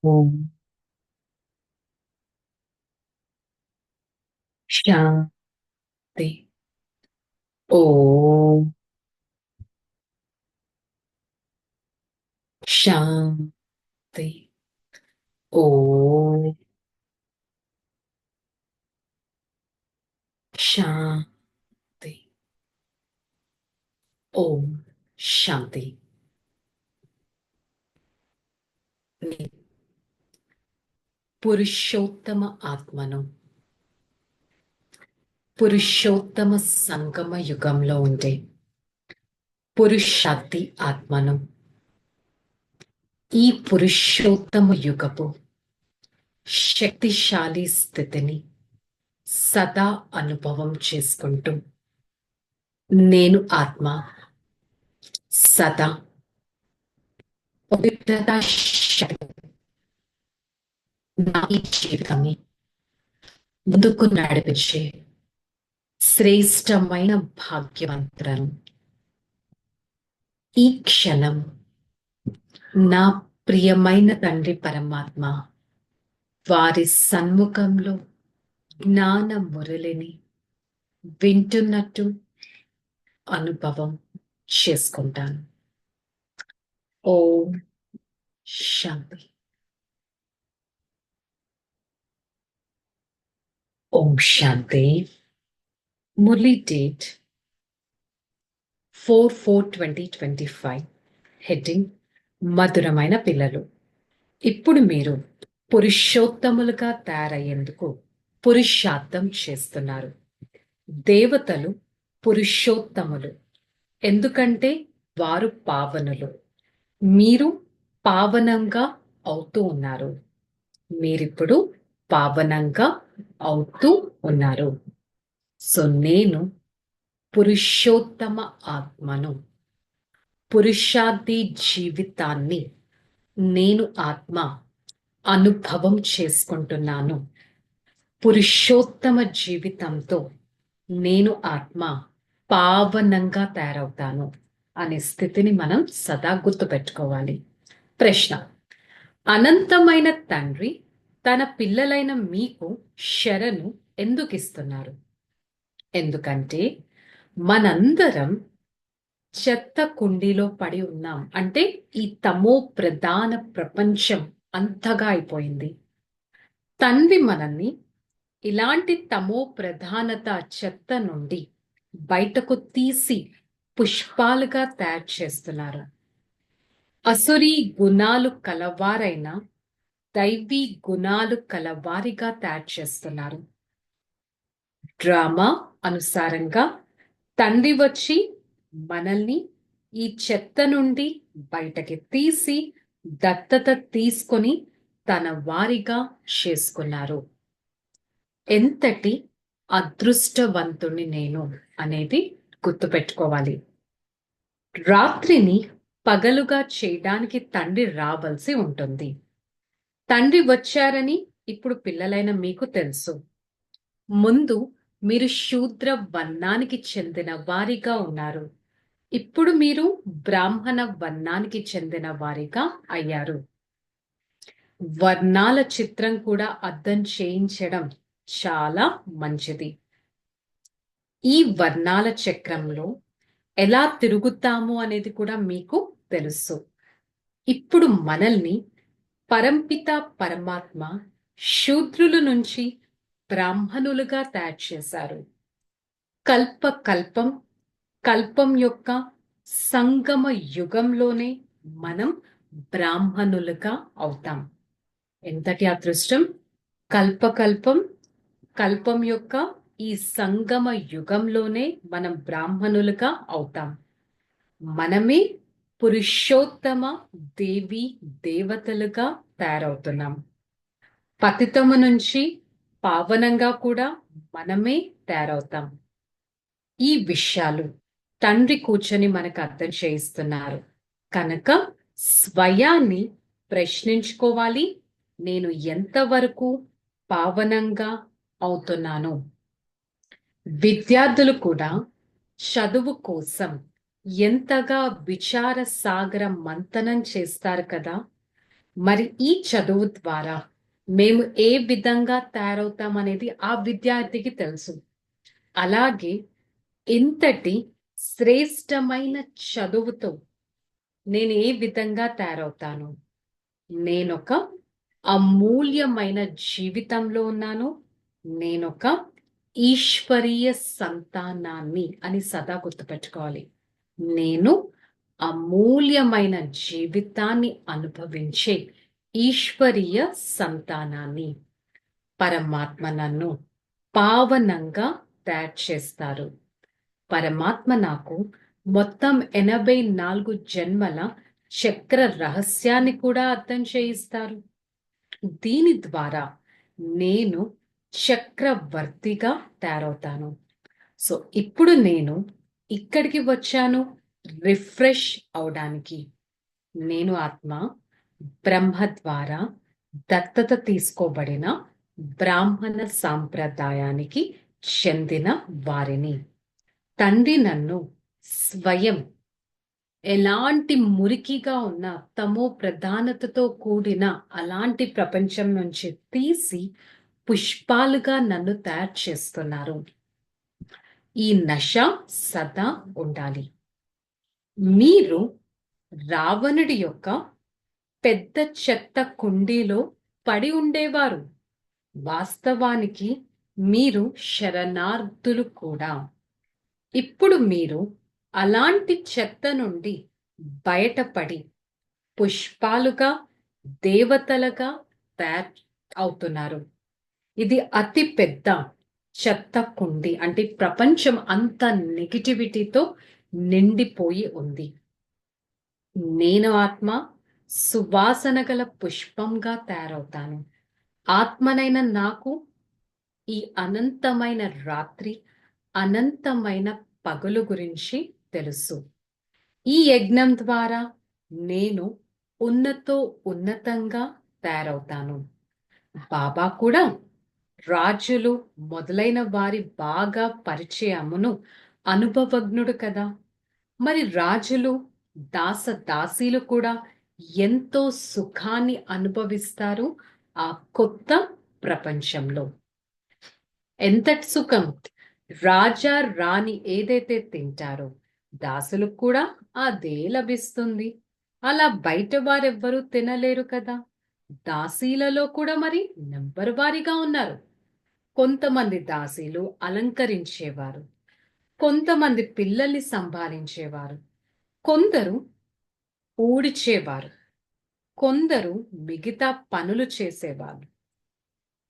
ఓం శాంతి. ఓం శాంతి. ఓం శాంతి. ఓం శాంతి. నీ పురుషోత్తమ ఆత్మను పురుషోత్తమ సంగమ యుగంలో ఉండే పురుషాది ఆత్మను ఈ పురుషోత్తమ యుగపు శక్తిశాలి స్థితిని సదా అనుభవం చేసుకుంటూ నేను ఆత్మ సదా పవిత్రత శక్తి నా ఈ జీవితాన్ని ముందుకు నడిపించే శ్రేష్టమైన భాగ్యవంతులను ఈ క్షణం నా ప్రియమైన తండ్రి పరమాత్మ వారి సన్ముఖంలో జ్ఞాన మురళిని వింటున్నట్టు అనుభవం చేసుకుంటాను. ఓం శాంతి. ఓం శాంతి. మురళి డేట్ 4/4/2025. హెడ్డింగ్ మధురమైన పిల్లలు. ఇప్పుడు మీరు పురుషోత్తములుగా తయారయ్యేందుకు పురుషార్థం చేస్తున్నారు. దేవతలు పురుషోత్తములు ఎందుకంటే వారు పావనులు. మీరు పావనంగా అవుతూ ఉన్నారు. మీరిప్పుడు పావనంగా అవుతూ ఉన్నారు. సో నేను పురుషోత్తమ ఆత్మను, పురుషార్థి జీవితాన్ని నేను ఆత్మ అనుభవం చేసుకుంటున్నాను. పురుషోత్తమ జీవితంతో నేను ఆత్మ పావనంగా తయారవుతాను అనే స్థితిని మనం సదా గుర్తుపెట్టుకోవాలి. ప్రశ్న: అనంతమైన తండ్రి తన పిల్లలైన మీకు శరణు ఎందుకు ఇస్తున్నారు? ఎందుకంటే మనందరం చెత్త కుండీలో పడి ఉన్నాం. అంటే ఈ తమో ప్రధాన ప్రపంచం అంతగా అయిపోయింది. తండ్రి మనల్ని ఇలాంటి తమో ప్రధానత చెత్త నుండి బయటకు తీసి పుష్పాలుగా తయారు చేస్తున్నారు. అసురీ గుణాలు కలవారైన దైవీ గుణాలు కలవారిగా తయారు చేస్తున్నారు. డ్రామా అనుసారంగా తండ్రి వచ్చి మనల్ని ఈ చెత్త నుండి బయటకి తీసి దత్తత తీసుకొని తన వారిగా చేసుకున్నారు. ఎంతటి అదృష్టవంతుని నేను అనేది గుర్తుపెట్టుకోవాలి. రాత్రిని పగలుగా చేయడానికి తండ్రి రావాల్సి ఉంటుంది. తండ్రి వచ్చారని ఇప్పుడు పిల్లలైన మీకు తెలుసు. ముందు మీరు శూద్ర వర్ణానికి చెందిన వారిగా ఉన్నారు. ఇప్పుడు మీరు బ్రాహ్మణ వర్ణానికి చెందిన వారిగా అయ్యారు. వర్ణాల చిత్రం కూడా అర్థం చేయించడం చాలా మంచిది. ఈ వర్ణాల చక్రంలో ఎలా తిరుగుతాము అనేది కూడా మీకు తెలుసు. ఇప్పుడు మనల్ని పరంపిత పరమాత్మ శూద్రుల నుంచి బ్రాహ్మణులుగా తయారు చేశారు. కల్పం కల్పం యొక్క సంగమ యుగంలోనే మనం బ్రాహ్మణులుగా అవుతాం. ఎంతటి అదృష్టం! కల్పం కల్పం యొక్క ఈ సంగమ యుగంలోనే మనం బ్రాహ్మణులుగా అవుతాం. మనమే పురుషోత్తమ దేవి దేవతలుగా తయారవుతున్నాం. పతితము నుంచి పావనంగా కూడా మనమే తయారవుతాం. ఈ విషయాలు తండ్రి కూర్చొని మనకు అర్థం చేయిస్తున్నారు. కనుక స్వయాన్ని ప్రశ్నించుకోవాలి. నేను ఎంతవరకు పావనంగా అవుతున్నాను? విద్యార్థులు కూడా చదువు కోసం ఎంతగా విచార సాగర మంతనం చేస్తారు కదా. మరి ఈ చదువు ద్వారా మేము ఏ విధంగా తయారవుతాం అనేది ఆ విద్యార్థికి తెలుసు. అలాగే ఇంతటి శ్రేష్టమైన చదువుతో నేను ఏ విధంగా తయారవుతాను? నేనొక అమూల్యమైన జీవితంలో ఉన్నాను. నేనొక ఈశ్వరీయ సంతానాన్ని అని సదా గుర్తుపెట్టుకోవాలి. నేను అమూల్యమైన జీవితాన్ని అనుభవించే ఈశ్వరీయ సంతానాన్ని. పరమాత్మ నన్ను పావనంగా తయారు చేస్తారు. పరమాత్మ నాకు మొత్తం 84 జన్మల చక్ర రహస్యాన్ని కూడా అర్థం చేయిస్తారు. దీని ద్వారా నేను చక్రవర్తిగా తయారవుతాను. సో ఇప్పుడు నేను ఇక్కడికి వచ్చాను రిఫ్రెష్ అవడానికి. నేను ఆత్మ బ్రహ్మ ద్వారా దత్తత తీసుకోబడిన బ్రాహ్మణ సాంప్రదాయానికి చెందిన వారిని. తండ్రి నన్ను స్వయం ఎలాంటి మురికిగా ఉన్న తమో ప్రధానతతో కూడిన అలాంటి ప్రపంచం నుంచి తీసి పుష్పాలుగా నన్ను తయారు చేస్తున్నారు. ఈ నశ సదా ఉండాలి. మీరు రావణుడి యొక్క పెద్ద చెత్త కుండీలో పడి ఉండేవారు. వాస్తవానికి మీరు శరణార్థులు కూడా. ఇప్పుడు మీరు అలాంటి చెత్త నుండి బయటపడి పుష్పాలుగా దేవతలుగా తయారు అవుతున్నారు. ఇది అతి పెద్ద చెత్త కుండి, అంటే ప్రపంచం అంత నెగిటివిటీతో నిండిపోయి ఉంది. నేను ఆత్మ సువాసన గల పుష్పంగా తయారవుతాను. ఆత్మనైన నాకు ఈ అనంతమైన రాత్రి, అనంతమైన పగలు గురించి తెలుసు. ఈ యజ్ఞం ద్వారా నేను ఉన్నతంగా తయారవుతాను. బాబా కూడా రాజులు మొదలైన వారి బాగా పరిచయమును అనుభవజ్ఞుడు కదా. మరి రాజులు దాసీలు కూడా ఎంతో సుఖాన్ని అనుభవిస్తారు ఆ కొత్త ప్రపంచంలో. ఎంతటి సుఖం! రాజా రాణి ఏదైతే తింటారో దాసులకు కూడా అదే లభిస్తుంది. అలా బయట వారెవ్వరూ తినలేరు కదా. దాసీలలో కూడా మరి నెంబర్ వారీగా ఉన్నారు. కొంతమంది దాసీలు అలంకరించేవారు, కొంతమంది పిల్లల్ని సంభాళించేవారు, కొందరు ఊడ్చేవారు, కొందరు మిగతా పనులు చేసేవారు.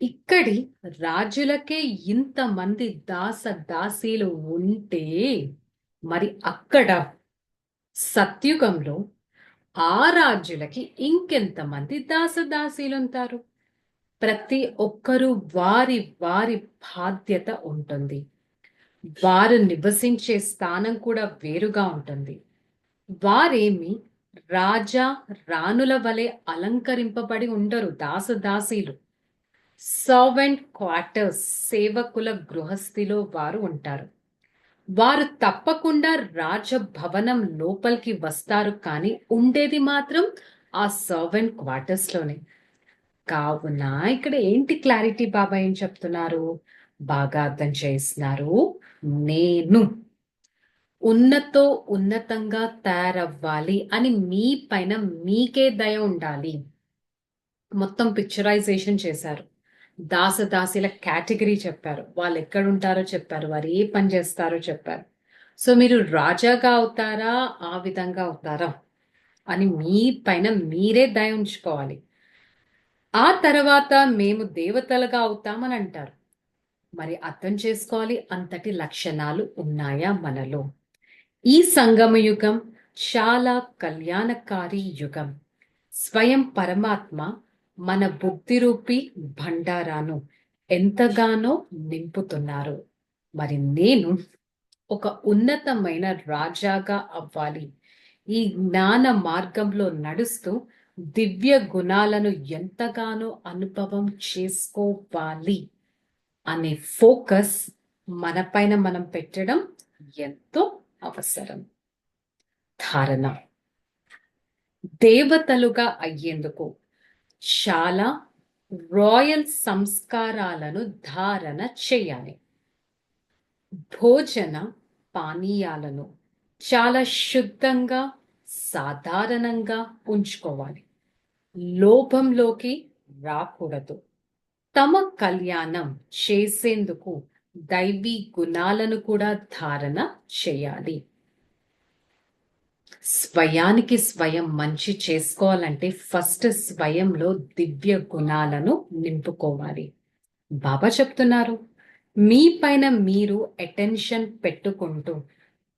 ఇక్కడి రాజులకే ఇంతమంది దాసీలు ఉంటే మరి అక్కడ సత్యుగంలో ఆ రాజులకి ఇంకెంతమంది దాసీలు ఉంటారు. ప్రతి ఒక్కరూ వారి వారి బాధ్యత ఉంటుంది. వారు నివసించే స్థానం కూడా వేరుగా ఉంటుంది. వారేమి రాజా రాణుల వలె అలంకరింపబడి ఉండరు. దాసీలు సర్వెంట్ క్వార్టర్స్, సేవకుల గృహస్థిలో వారు ఉంటారు. వారు తప్పకుండా రాజభవనం లోపలికి వస్తారు, కానీ ఉండేది మాత్రం ఆ సర్వెంట్ క్వార్టర్స్ లోనే. కావున ఇక్కడ ఏంటి క్లారిటీ బాబా ఏం చెప్తున్నారు? బాగా అర్థం చేస్తున్నారు. నేను ఉన్నతంగా తయారవ్వాలి అని మీ పైన మీకే దయ ఉండాలి. మొత్తం పిక్చరైజేషన్ చేశారు. దాసీల కేటగిరీ చెప్పారు, వాళ్ళు ఎక్కడుంటారో చెప్పారు, వారు ఏ పని చేస్తారో చెప్పారు. సో మీరు రాజాగా అవుతారా, ఆ విధంగా అవుతారా అని మీ పైన మీరే దయ ఉంచుకోవాలి. ఆ తర్వాత మేము దేవతలుగా అవుతామని అంటారు. మరి అర్థం చేసుకోవాలి, అంతటి లక్షణాలు ఉన్నాయా మనలో? ఈ సంగమ యుగం చాలా కళ్యాణకారి యుగం. స్వయం పరమాత్మ మన బుద్ధి రూపి భండారాను ఎంతగానో నింపుతున్నారు. మరి నేను ఒక ఉన్నతమైన రాజాగా అవ్వాలి. ఈ జ్ఞాన మార్గంలో నడుస్తూ దివ్య గుణాలను ఎంతగానో అనుభవం చేసుకోవాలి అనే ఫోకస్ మన పైన మనం పెట్టడం ఎంతో అవసరం. ధారణ. దేవతలుగా అయ్యేందుకు చాలా రాయల్ సంస్కారాలను ధారణ చేయాలి. భోజన పానీయాలను చాలా శుద్ధంగా, సాధారణంగా ఉంచుకోవాలి. లోభంలోకి రాకూడదు. తమ కళ్యాణం చేసేందుకు దైవీ గుణాలను కూడా ధారణ చేయాలి. స్వయానికి స్వయం మంచి చేసుకోవాలంటే ఫస్ట్ స్వయంలో దివ్య గుణాలను నింపుకోవాలి. బాబా చెప్తున్నారు, మీ పైన మీరు అటెన్షన్ పెట్టుకుంటూ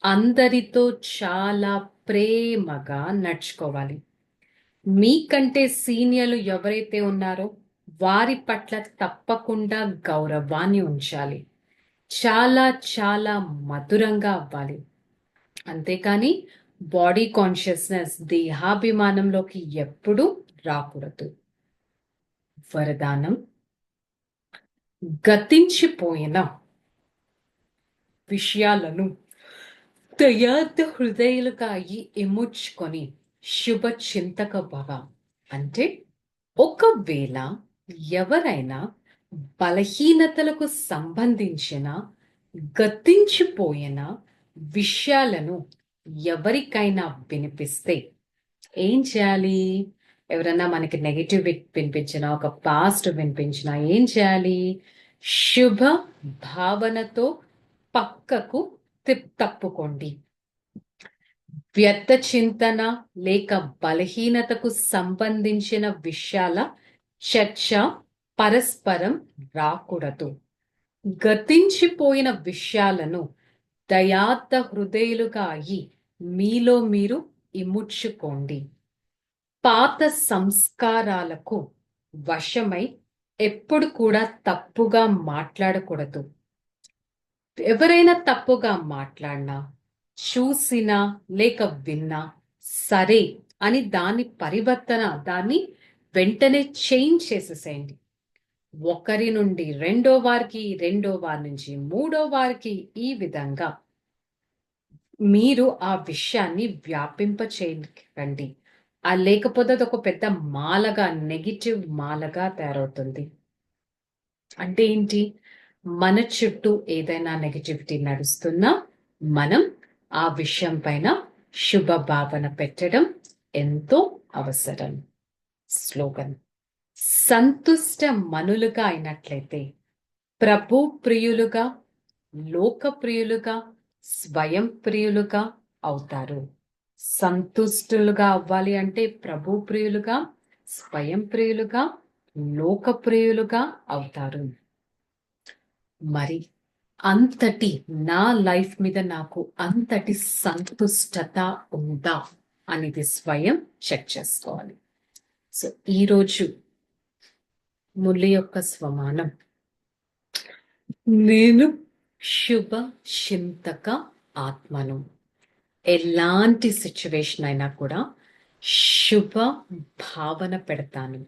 అందరితో చాలా ప్రేమగా నడుచుకోవాలి. మీకంటే సీనియర్లు ఎవరైతే ఉన్నారో వారి పట్ల తప్పకుండా గౌరవాన్ని ఉంచాలి. చాలా చాలా మధురంగా అవ్వాలి. అంతేకాని బాడీ కాన్షియస్నెస్, దేహాభిమానంలోకి ఎప్పుడూ రాకూడదు. వరదానం: గతించిపోయిన విషయాలను దయార్థ హృదయాలుగా ఇముడ్చుకొని శుభ చింతక భవ. అంటే ఒకవేళ ఎవరైనా బలహీనతలకు సంబంధించిన గతించిపోయిన విషయాలను ఎవరికైనా వినిపిస్తే ఏం చేయాలి? ఎవరన్నా మనకి నెగటివ్ వినిపించినా, ఒక పాస్ట్ వినిపించినా ఏం చేయాలి? శుభ భావనతో పక్కకు తప్పుకోండి. వ్యర్థ చింతన లేక బలహీనతకు సంబంధించిన విషయాల చర్చ పరస్పరం రాకూడదు. గతించిపోయిన విషయాలను దయార్థ హృదయులుగా అయి మీలో మీరు ఇముడ్చుకోండి. పాత సంస్కారాలకు వశమై ఎప్పుడు కూడా తప్పుగా మాట్లాడకూడదు. ఎవరైనా తప్పుగా మాట్లాడినా, చూసినా లేక విన్నా సరే అని దాన్ని వెంటనే చేంజ్ చేసేసేయండి. ఒకరి నుండి రెండో వారికి, రెండో వారి నుంచి మూడో వారికి, ఈ విధంగా మీరు ఆ విషయాన్ని వ్యాపింప చేయకండి. లేకపోతే అది ఒక పెద్ద మాలగా, నెగిటివ్ మాలగా తయారవుతుంది. అంటే ఏంటి? మన చుట్టూ ఏదైనా నెగటివిటీ నడుస్తున్నా మనం ఆ విషయం పైన శుభ భావన పెట్టడం ఎంతో అవసరం. స్లోగన్: సంతుష్ట మనులుగా అయినట్లయితే ప్రభు ప్రియులుగా, లోక ప్రియులుగా, స్వయం ప్రియులుగా అవుతారు. సంతుష్టులుగా అవ్వాలి అంటే ప్రభు ప్రియులుగా, స్వయం ప్రియులుగా, లోక ప్రియులుగా అవుతారు. మరి అంతటి నా లైఫ్ మీద నాకు అంతటి సంతుష్టత ఉందా అనేది స్వయం చెక్ చేసుకోవాలి. సో ఈరోజు మురళి యొక్క స్వమానం: నేను శుభ చింతక ఆత్మను. ఎలాంటి సిచ్యువేషన్ అయినా కూడా శుభ భావన పెడతాను,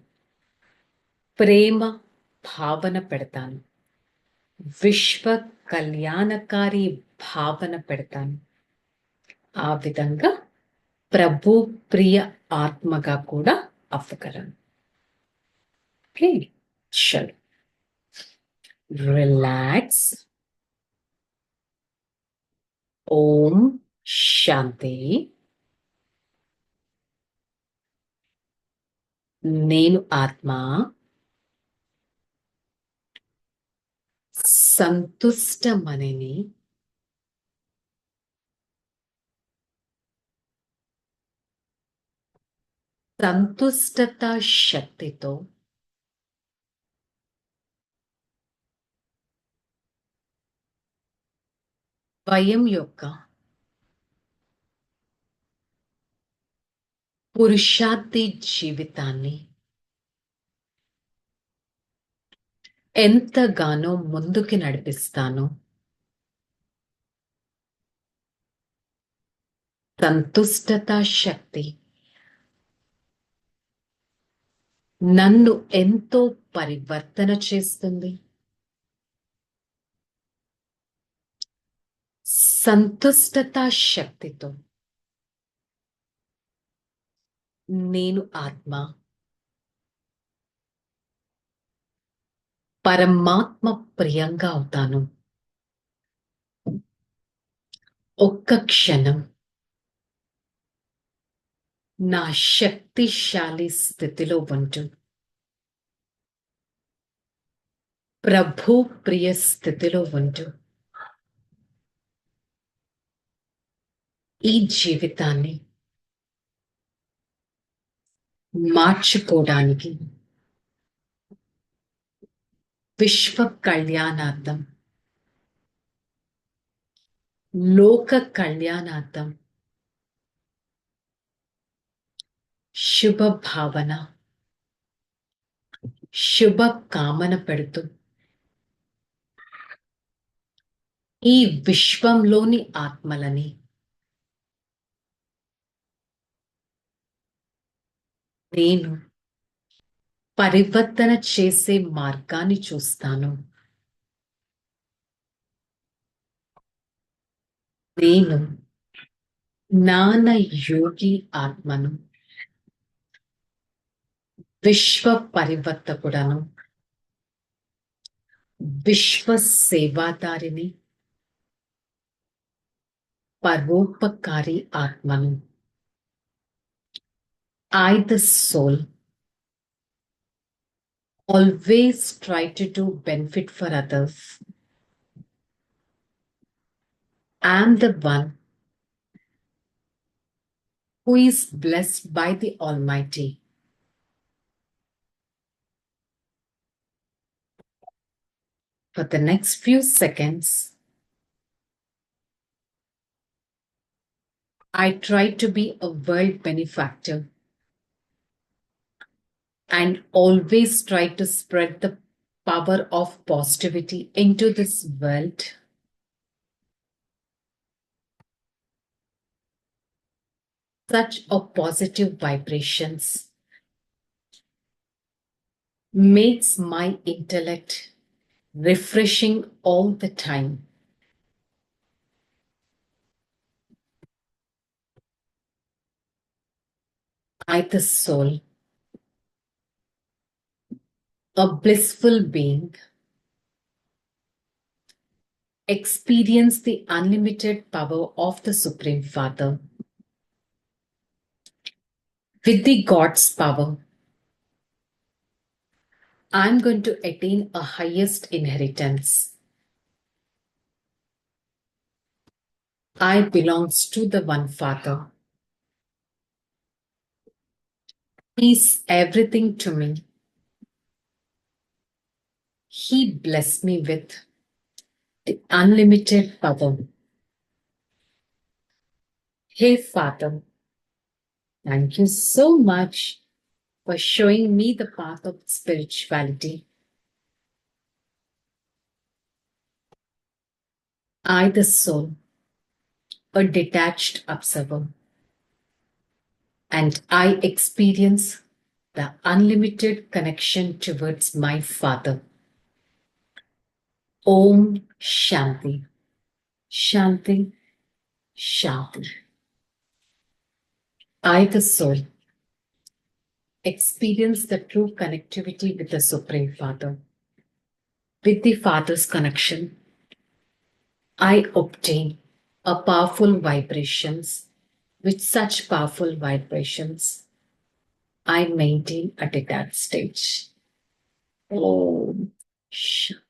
ప్రేమ భావన పెడతాను, విశ్వ కళ్యాణకారి భావన పెడతాను. ఆ విధంగా ప్రభు ప్రియ ఆత్మగా కూడా అవ్వగలను. ఓకే, చలో రిలాక్స్. ఓం శాంతి. నేను ఆత్మ సంతుష్టమని సంతుష్టత శక్తితో స్వయం యొక్క పురుషార్థి జీవితాన్ని ఎంతగానో ముందుకి నడిపిస్తాను. సంతుష్టత శక్తి నన్ను ఎంతో పరివర్తన చేస్తుంది. సంతుష్టత శక్తితో నేను ఆత్మ పరమాత్మ ప్రియంగా అవుతాను. ఒక్క క్షణం నా శక్తిశాలి స్థితిలో ఉంటూ ప్రభు ప్రియ స్థితిలో ఉంటూ ఈ జీవితాన్ని మార్చుకోవడానికి విశ్వ కళ్యాణార్థం, లోక కళ్యాణార్థం శుభ భావన, శుభ కామన పెడుతూ ఈ విశ్వంలోని ఆత్మలని నేను పరివర్తన చేసే మార్గాన్ని చూస్తాను. నేను జ్ఞాన యోగి ఆత్మను, విశ్వ పరివర్తకుడను, విశ్వ సేవాదారిని, పరోపకారి ఆత్మను. I, the soul, always try to do benefit for others. I am the one who is blessed by the Almighty. For the next few seconds, I try to be a world benefactor and always try to spread the power of positivity into this world. Such a positive vibrations makes my intellect refreshing all the time. I, the soul, a blissful being, experience the unlimited power of the Supreme Father. With the God's power, I'm going to attain a highest inheritance. I belongs to the one Father. He is everything to me. He blessed me with the unlimited power. Hey Father, thank you so much for showing me the path of spirituality. I, the soul, a detached observer, and I experience the unlimited connection towards my Father. Om Shanti, Shanti, Shanti. I, the soul, experience the true connectivity with the Supreme Father. With the Father's connection, I obtain a powerful vibrations. With such powerful vibrations, I maintain a detached stage. Om Shanti.